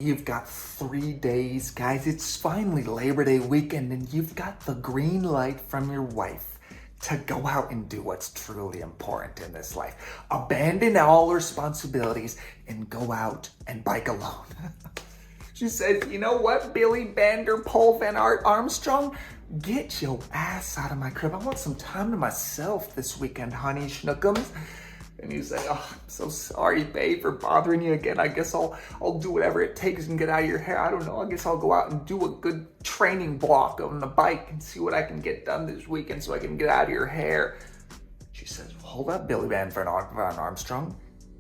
You've got 3 days, guys. It's finally Labor Day weekend, and you've got the green light from your wife to go out and do what's truly important in this life. Abandon all responsibilities and go out and bike alone. She says, you know what, Billy Vanderpool Van Art Armstrong? Get your ass out of my crib. I want some time to myself this weekend, honey schnookums. And you say, oh, I'm so sorry, babe, for bothering you again. I guess I'll do whatever it takes and get out of your hair. I don't know. I guess I'll go out and do a good training block on the bike and see what I can get done this weekend so I can get out of your hair. She says, hold up, Billy Van Armstrong.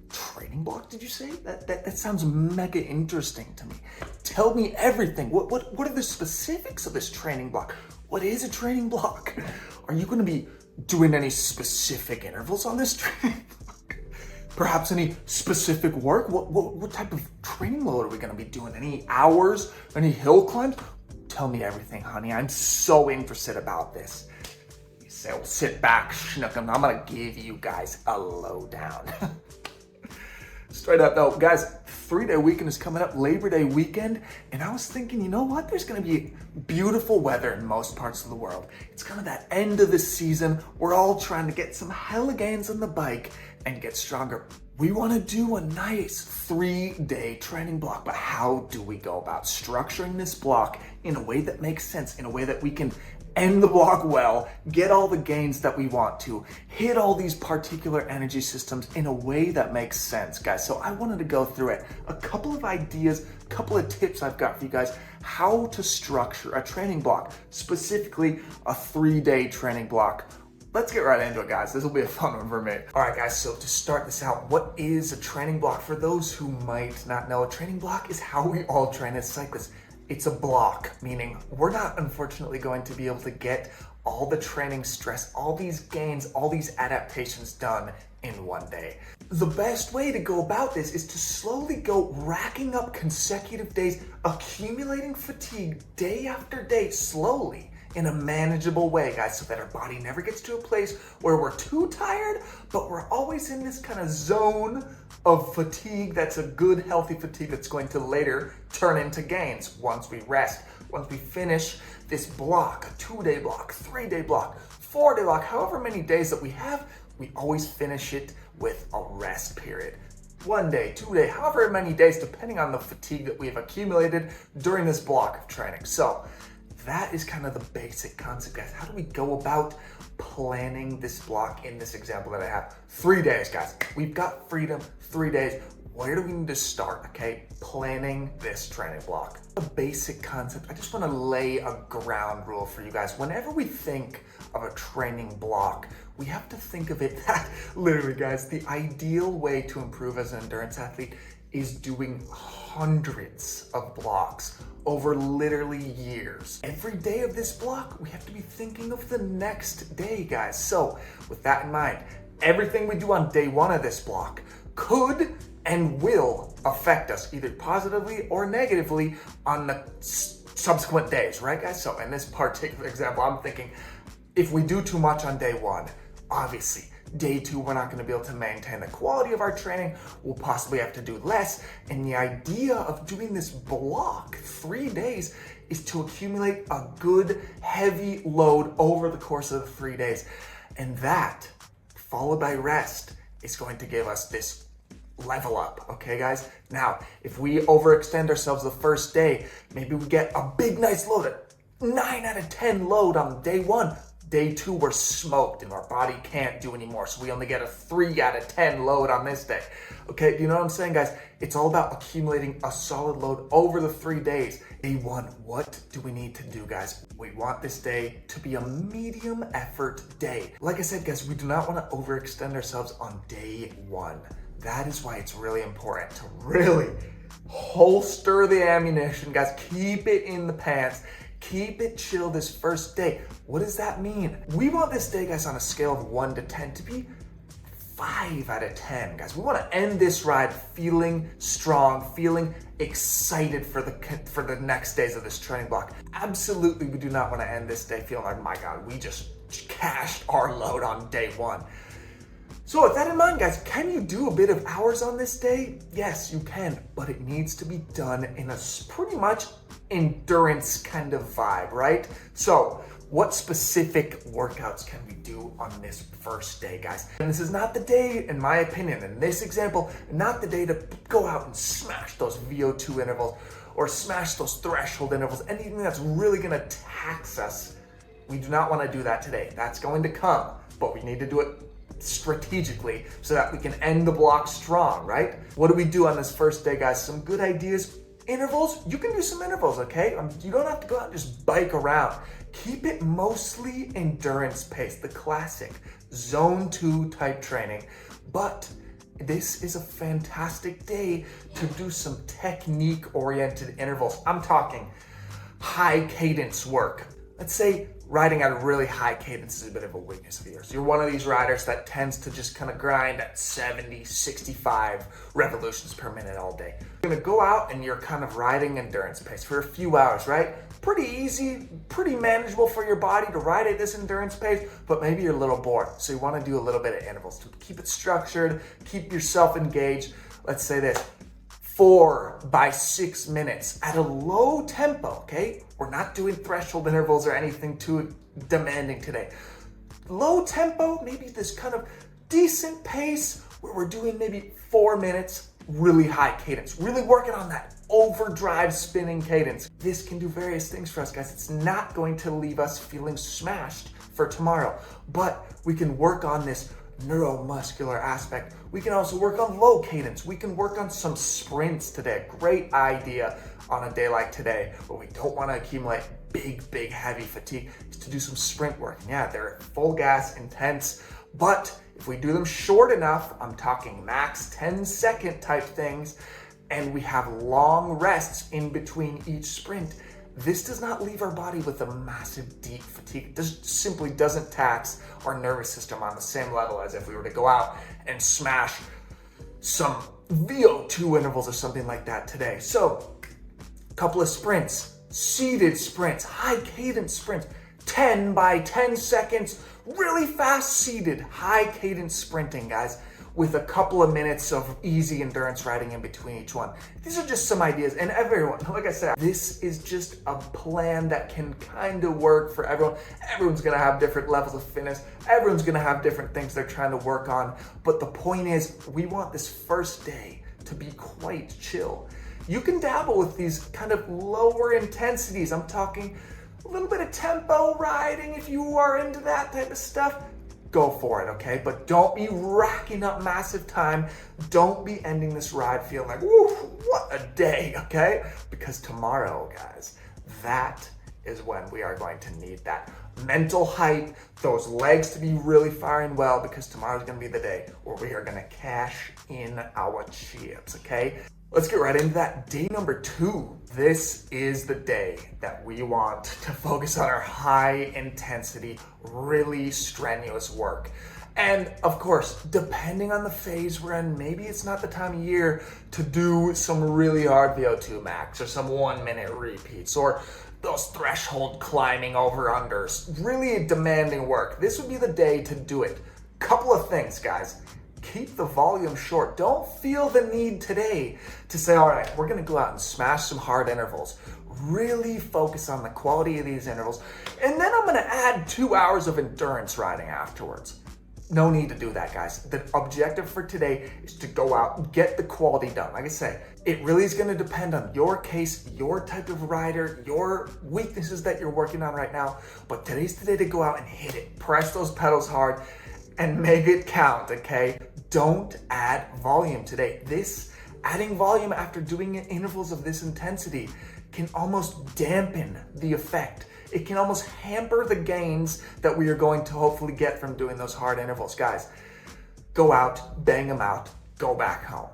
Training block, did you say? That sounds mega interesting to me. Tell me everything. What are the specifics of this training block? What is a training block? Are you going to be doing any specific intervals on this training block? Perhaps any specific work? What type of training load are we going to be doing? Any hours? Any hill climbs? Tell me everything, honey. I'm so interested about this. You say, well, sit back, Schnookum. I'm going to give you guys a lowdown. Straight up though, guys, 3-day weekend is coming up, Labor Day weekend, and I was thinking, you know what? There's gonna be beautiful weather in most parts of the world. It's kind of that end of the season. We're all trying to get some hella gains on the bike and get stronger. We wanna do a nice 3-day training block, but how do we go about structuring this block in a way that makes sense, in a way that we can end the block well, get all the gains that we want to, hit all these particular energy systems in a way that makes sense, guys. So I wanted to go through it. A couple of ideas, a couple of tips I've got for you guys, how to structure a training block, specifically a 3-day training block. Let's get right into it, guys. This will be a fun one for me. All right, guys, so to start this out, what is a training block? For those who might not know, a training block is how we all train as cyclists. It's a block, meaning we're not unfortunately going to be able to get all the training stress, all these gains, all these adaptations done in one day. The best way to go about this is to slowly go racking up consecutive days, accumulating fatigue day after day slowly in a manageable way, guys, so that our body never gets to a place where we're too tired, but we're always in this kind of zone of fatigue that's a good, healthy fatigue that's going to later turn into gains once we rest, once we finish this block, a 2-day block, 3-day block, 4-day block, however many days that we have, we always finish it with a rest period. 1 day, 2 day, however many days, depending on the fatigue that we have accumulated during this block of training. So that is kind of the basic concept, guys. How do we go about planning this block in this example that I have? 3 days, guys. We've got freedom, 3 days. Where do we need to start, okay? Planning this training block. A basic concept. I just want to lay a ground rule for you guys. Whenever we think of a training block, we have to think of it that, literally, guys, the ideal way to improve as an endurance athlete is doing hundreds of blocks over literally years. Every day of this block, we have to be thinking of the next day, guys. So with that in mind, everything we do on day 1 of this block could and will affect us either positively or negatively on the subsequent days, right, guys? So in this particular example, I'm thinking if we do too much on day 1, obviously, day 2, we're not going to be able to maintain the quality of our training. We'll possibly have to do less. And the idea of doing this block 3 days is to accumulate a good heavy load over the course of the 3 days. And that, followed by rest, is going to give us this level up. Okay, guys? Now, if we overextend ourselves the first day, maybe we get a big, nice load, a 9 out of 10 load on day 1. Day 2, we're smoked and our body can't do anymore. So we only get a 3 out of 10 load on this day. Okay, do you know what I'm saying, guys? It's all about accumulating a solid load over the 3 days. Day 1, what do we need to do, guys? We want this day to be a medium effort day. Like I said, guys, we do not want to overextend ourselves on day 1. That is why it's really important to really holster the ammunition, guys. Keep it in the pants. Keep it chill this first day. What does that mean? We want this day, guys, on a scale of 1 to 10 to be 5 out of 10, guys. We want to end this ride feeling strong, feeling excited for the next days of this training block. Absolutely, we do not want to end this day feeling like, my God, we just cashed our load on day 1. So with that in mind, guys, can you do a bit of hours on this day? Yes, you can, but it needs to be done in a pretty much endurance kind of vibe, right? So what specific workouts can we do on this first day, guys? And this is not the day, in my opinion, in this example, not the day to go out and smash those VO2 intervals or smash those threshold intervals, anything that's really gonna tax us. We do not wanna do that today. That's going to come, but we need to do it strategically so that we can end the block strong, right? What do we do on this first day, guys? Some good ideas. Intervals, you can do some intervals, okay? You don't have to go out and just bike around. Keep it mostly endurance paced, the classic zone 2 type training. But this is a fantastic day to do some technique oriented intervals. I'm talking high cadence work. Let's say riding at a really high cadence is a bit of a weakness of yours. You're one of these riders that tends to just kind of grind at 70, 65 revolutions per minute all day. You're gonna go out and you're kind of riding endurance pace for a few hours, right? Pretty easy, pretty manageable for your body to ride at this endurance pace, but maybe you're a little bored. So you wanna do a little bit of intervals to keep it structured, keep yourself engaged. Let's say this, 4 by 6 minutes at a low tempo, okay? We're not doing threshold intervals or anything too demanding today. Low tempo, maybe this kind of decent pace where we're doing maybe 4 minutes, really high cadence, really working on that overdrive spinning cadence. This can do various things for us, guys. It's not going to leave us feeling smashed for tomorrow, but we can work on this neuromuscular aspect. We can also work on low cadence. We can work on some sprints today. Great idea on a day like today where we don't want to accumulate big, heavy fatigue, is to do some sprint work. And yeah, they're full gas, intense, but if we do them short enough, I'm talking max 10-second type things, and we have long rests in between each sprint, this does not leave our body with a massive deep fatigue. It just simply doesn't tax our nervous system on the same level as if we were to go out and smash some VO2 intervals or something like that today. So a couple of sprints, seated sprints, high cadence sprints, 10 by 10 seconds, really fast seated, high cadence sprinting, guys, with a couple of minutes of easy endurance riding in between each one. These are just some ideas, and everyone, like I said, this is just a plan that can kind of work for everyone. Everyone's gonna have different levels of fitness. Everyone's gonna have different things they're trying to work on. But the point is, we want this first day to be quite chill. You can dabble with these kind of lower intensities. I'm talking a little bit of tempo riding if you are into that type of stuff. Go for it, okay? But don't be racking up massive time. Don't be ending this ride feeling like, woo, what a day, okay? Because tomorrow, guys, that is when we are going to need that mental hype, those legs to be really firing well, because tomorrow's gonna be the day where we are gonna cash in our chips, okay? Let's get right into that. Day number 2. This is the day that we want to focus on our high intensity, really strenuous work. And of course, depending on the phase we're in, maybe it's not the time of year to do some really hard VO2 max or some 1 minute repeats or those threshold climbing over unders, really demanding work. This would be the day to do it. Couple of things, guys. Keep the volume short. Don't feel the need today to say, all right, we're gonna go out and smash some hard intervals. Really focus on the quality of these intervals. And then I'm gonna add 2 hours of endurance riding afterwards. No need to do that, guys. The objective for today is to go out and get the quality done. Like I say, it really is gonna depend on your case, your type of rider, your weaknesses that you're working on right now. But today's the day to go out and hit it. Press those pedals hard and make it count, okay? Don't add volume today. Adding volume after doing intervals of this intensity can almost dampen the effect. It can almost hamper the gains that we are going to hopefully get from doing those hard intervals. Guys, go out, bang them out, go back home.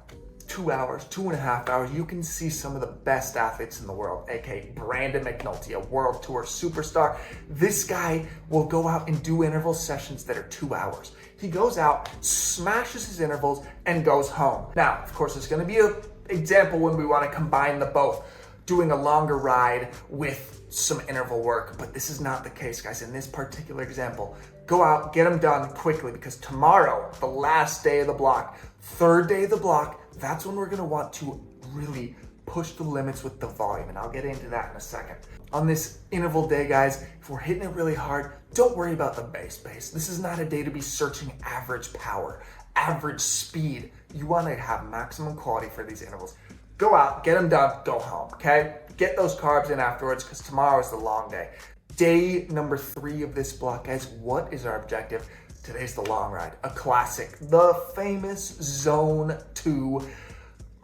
2 hours, 2.5 hours, you can see some of the best athletes in the world, aka Brandon McNulty, a world tour superstar. This guy will go out and do interval sessions that are 2 hours. He goes out, smashes his intervals, and goes home. Now, of course, there's gonna be an example when we wanna combine the both, doing a longer ride with some interval work, but this is not the case, guys. In this particular example, Go out, get them done quickly, because tomorrow, the last day of the block, third day of the block, that's when we're gonna want to really push the limits with the volume, and I'll get into that in a second. On this interval day, guys, if we're hitting it really hard, don't worry about the base pace. This is not a day to be searching average power, average speed. You want to have maximum quality for these intervals. Go out, get them done, go home, okay? Get those carbs in afterwards, because tomorrow is the long day. Day number 3 of this block, guys, what is our objective? Today's the long ride, a classic, the famous Zone 2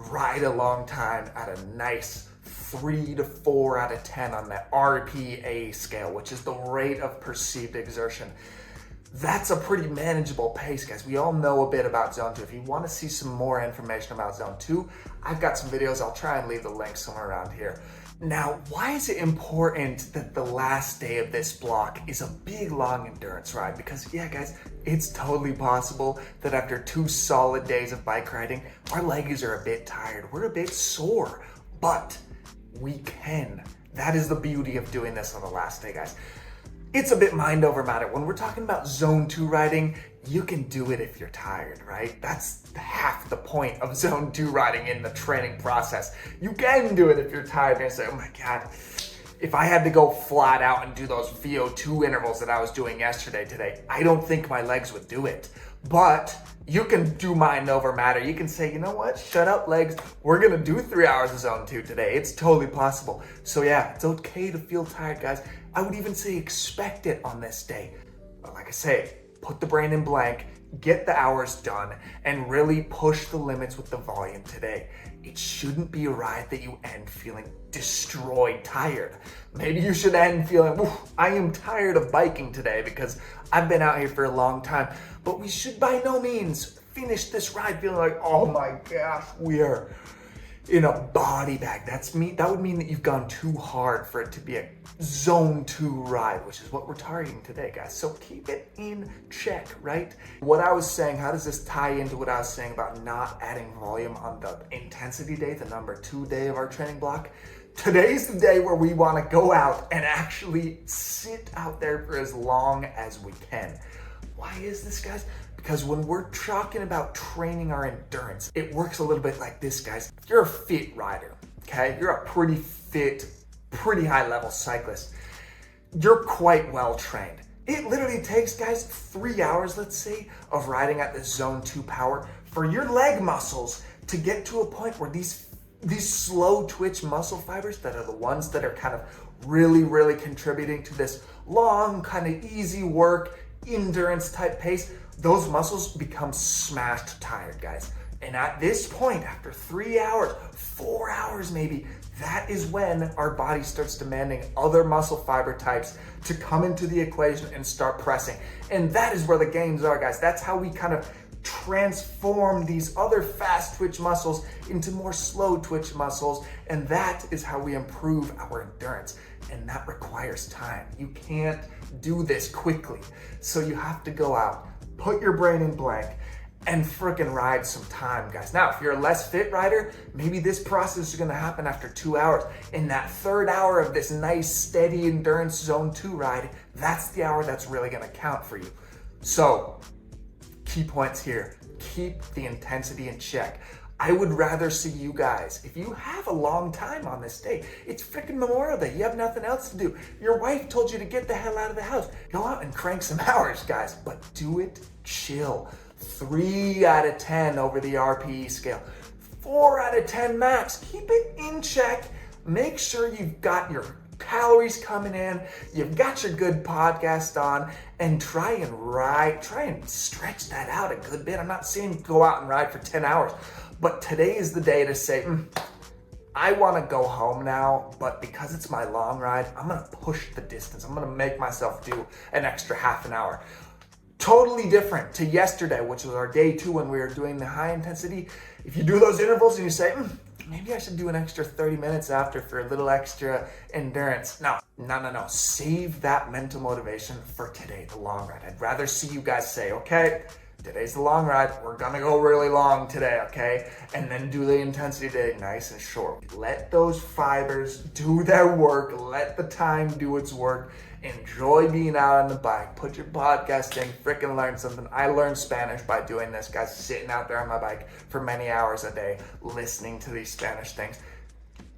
ride a long time at a nice 3 to 4 out of 10 on the RPA scale, which is the rate of perceived exertion. That's a pretty manageable pace, guys. We all know a bit about Zone 2. If you want to see some more information about Zone 2, I've got some videos. I'll try and leave the link somewhere around here. Now, why is it important that the last day of this block is a big, long endurance ride? Because, yeah, guys, it's totally possible that after 2 solid days of bike riding, our legs are a bit tired. We're a bit sore, but we can. That is the beauty of doing this on the last day, guys. It's a bit mind over matter. When we're talking about Zone 2 riding, you can do it if you're tired, right? That's half the point of Zone 2 riding in the training process. You can do it if you're tired and say, oh my God, if I had to go flat out and do those VO2 intervals that I was doing today, I don't think my legs would do it. But you can do mind over matter. You can say, you know what? Shut up, legs. We're going to do 3 hours of Zone 2 today. It's totally possible. So yeah, it's okay to feel tired, guys. I would even say expect it on this day. But like I say, put the brain in blank, get the hours done, and really push the limits with the volume today. It shouldn't be a ride that you end feeling destroyed, tired. Maybe you should end feeling, I am tired of biking today because I've been out here for a long time. But we should by no means finish this ride feeling like, oh my gosh, we are in a body bag. That would mean that you've gone too hard for it to be a Zone 2 ride, which is what we're targeting today, guys. So keep it in check, right? What I was saying, how does this tie into what I was saying about not adding volume on the intensity day, the number 2 day of our training block? Today's the day where we want to go out and actually sit out there for as long as we can. Why is this, guys? Because when we're talking about training our endurance, it works a little bit like this, guys. If you're a fit rider, okay? You're a pretty fit, pretty high level cyclist. You're quite well trained. It literally takes, guys, 3 hours, let's say, of riding at the Zone 2 power for your leg muscles to get to a point where these slow twitch muscle fibers that are the ones that are kind of really contributing to this long, kind of easy work, endurance type pace, those muscles become smashed tired, guys. And at this point, after 3 hours, 4 hours maybe, that is when our body starts demanding other muscle fiber types to come into the equation and start pressing. And that is where the gains are, guys. That's how we kind of transform these other fast twitch muscles into more slow twitch muscles. And that is how we improve our endurance. And that requires time. You can't do this quickly. So you have to go out, put your brain in blank, and frickin' ride some time, guys. Now, if you're a less fit rider, maybe this process is gonna happen after 2 hours. In that 3rd hour of this nice, steady endurance Zone 2 ride, that's the hour that's really gonna count for you. So, key points here. Keep the intensity in check. I would rather see you guys, if you have a long time on this day, it's freaking Memorial Day, you have nothing else to do. Your wife told you to get the hell out of the house. Go out and crank some hours, guys, but do it chill. 3 out of 10 over the RPE scale. 4 out of 10 max. Keep it in check. Make sure you've got your calories coming in, you've got your good podcast on, and try and stretch that out a good bit. I'm not saying go out and ride for 10 hours, but today is the day to say, I want to go home now, but because it's my long ride, I'm going to push the distance. I'm going to make myself do an extra half an hour. Totally different to yesterday, which was our day 2 when we were doing the high intensity. If you do those intervals and you say, maybe I should do an extra 30 minutes after for a little extra endurance. No. Save that mental motivation for today, the long ride. I'd rather see you guys say, okay, Today's the long ride. We're gonna go really long today, okay? And then do the intensity day nice and short. Let those fibers do their work. Let the time do its work. Enjoy being out on the bike. Put your podcast in. Freaking learn something. I learned Spanish by doing this, guys. Sitting out there on my bike for many hours a day, listening to these Spanish things.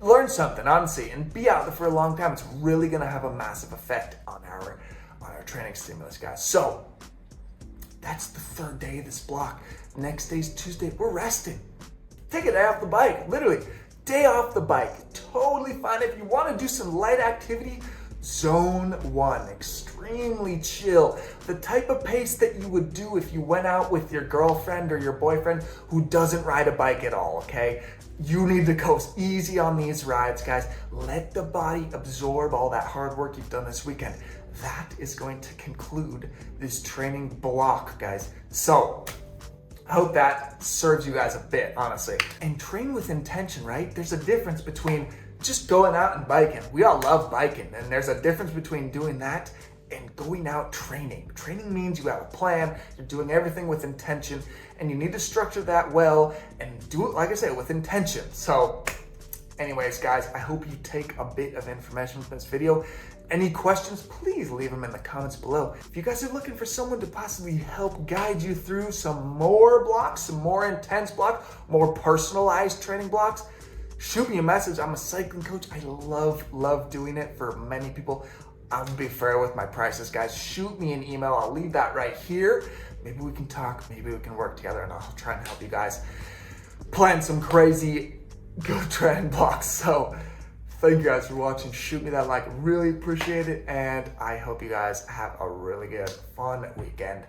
Learn something, honestly, and be out there for a long time. It's really gonna have a massive effect on our training stimulus, guys. So that's the third day of this block. Next day's Tuesday. We're resting. Take a day off the bike. Literally, day off the bike. Totally fine. If you want to do some light activity, zone 1. Extremely chill. The type of pace that you would do if you went out with your girlfriend or your boyfriend who doesn't ride a bike at all, okay? You need to go easy on these rides, guys. Let the body absorb all that hard work you've done this weekend. That is going to conclude this training block, guys. So I hope that serves you guys a bit, honestly. And train with intention, right? There's a difference between just going out and biking. We all love biking, and there's a difference between doing that and going out training. Training means you have a plan, you're doing everything with intention, and you need to structure that well and do it, like I said, with intention. So anyways, guys, I hope you take a bit of information from this video. Any questions, please leave them in the comments below. If you guys are looking for someone to possibly help guide you through some more blocks, some more intense blocks, more personalized training blocks, shoot me a message. I'm a cycling coach. I love doing it for many people. I'll be fair with my prices, guys. Shoot me an email. I'll leave that right here. Maybe we can talk. Maybe we can work together, and I'll try and help you guys plan some crazy good training blocks. So thank you guys for watching. Shoot me that like. Really appreciate it. And I hope you guys have a really good, fun weekend.